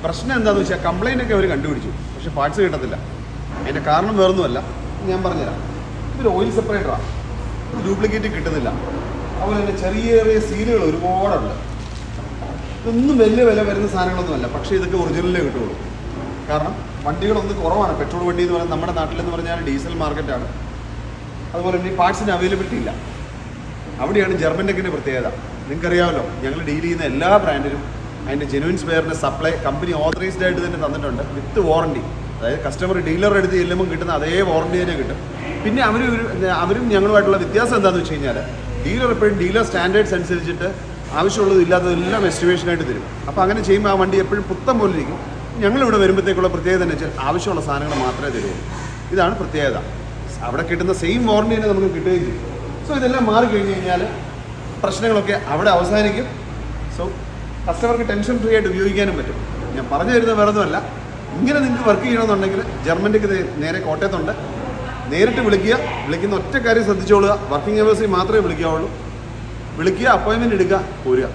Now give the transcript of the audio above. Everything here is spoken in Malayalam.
പ്രശ്നം എന്താണെന്ന് വെച്ചാൽ കംപ്ലൈൻ്റ് ഒക്കെ അവർ കണ്ടുപിടിച്ചു, പക്ഷേ പാർട്സ് കിട്ടത്തില്ല. അതിൻ്റെ കാരണം വേറൊന്നുമല്ല, ഞാൻ പറഞ്ഞുതരാം. ഇതൊരു ഓയിൽ സെപ്പറേറ്ററാണ്, ഡ്യൂപ്ലിക്കേറ്റ് കിട്ടുന്നില്ല. അതുപോലെ തന്നെ ചെറിയ ചെറിയ സീലുകൾ ഒരുപാടുണ്ട്. ഇതൊന്നും വലിയ വില വരുന്ന സാധനങ്ങളൊന്നുമല്ല, പക്ഷേ ഇതൊക്കെ ഒറിജിനലേ കിട്ടുള്ളൂ. കാരണം വണ്ടികളൊന്നും കുറവാണ്. പെട്രോൾ വണ്ടി എന്ന് പറയുന്നത് നമ്മുടെ നാട്ടിലെന്ന് പറഞ്ഞാൽ ഡീസൽ മാർക്കറ്റാണ്. അതുപോലെ തന്നെ ഈ പാർട്സിന് അവൈലബിലിറ്റി ഇല്ല. അവിടെയാണ് ജർമ്മൻ ടെക്കിൻ്റെ പ്രത്യേകത. നിങ്ങൾക്കറിയാമല്ലോ, ഞങ്ങൾ ഡീൽ ചെയ്യുന്ന എല്ലാ ബ്രാൻഡിനും അതിൻ്റെ ജെനുവിൻ സ്പെയറിൻ്റെ സപ്ലൈ കമ്പനി ഓതറൈസ്ഡ് ആയിട്ട് തന്നെ തന്നിട്ടുണ്ട്, വിത്ത് വാറണ്ടി. അതായത് കസ്റ്റമർ ഡീലറുടെ അടുത്ത് ചെല്ലുമ്പോൾ കിട്ടുന്ന അതേ വാറണ്ടി തന്നെ കിട്ടും. പിന്നെ അവരും ഞങ്ങളുമായിട്ടുള്ള വ്യത്യാസം എന്താണെന്ന് വെച്ച് കഴിഞ്ഞാൽ, ഡീലർ എപ്പോഴും ഡീലർ സ്റ്റാൻഡേർഡ്സ് അനുസരിച്ചിട്ട് ആവശ്യമുള്ളതും ഇല്ലാത്തതെല്ലാം എസ്റ്റിമേഷനായിട്ട് തരും. അപ്പോൾ അങ്ങനെ ചെയ്യുമ്പോൾ ആ വണ്ടി എപ്പോഴും പുത്തം പോലെ ഇരിക്കും. ഞങ്ങളിവിടെ വരുമ്പോഴത്തേക്കുള്ള പ്രത്യേകത എന്ന് വെച്ചാൽ ആവശ്യമുള്ള സാധനങ്ങൾ മാത്രമേ തരുള്ളൂ. ഇതാണ് പ്രത്യേകത. അവിടെ കിട്ടുന്ന സെയിം വാറണ്ടി തന്നെ നമുക്ക് കിട്ടുകയും ചെയ്യും. സോ ഇതെല്ലാം മാറിക്കഴിഞ്ഞ് കഴിഞ്ഞാൽ പ്രശ്നങ്ങളൊക്കെ അവിടെ അവസാനിക്കും. സോ കസ്റ്റമർക്ക് ടെൻഷൻ ഫ്രീ ആയിട്ട് ഉപയോഗിക്കാനും പറ്റും. ഞാൻ പറഞ്ഞു തരുന്നത് വേറൊന്നുമല്ല, ഇങ്ങനെ നിങ്ങൾക്ക് വർക്ക് ചെയ്യണമെന്നുണ്ടെങ്കിൽ ജർമ്മനിക്ക് നേരെ കോട്ടയത്തുണ്ട്. നേരിട്ട് വിളിക്കുന്ന ഒറ്റ കാര്യം ശ്രദ്ധിച്ചോളുക, വർക്കിംഗ് അവേഴ്സിൽ മാത്രമേ വിളിക്കാവുള്ളൂ. വിളിക്കുക, അപ്പോയിൻമെൻറ്റ് എടുക്കുക, പോരുക.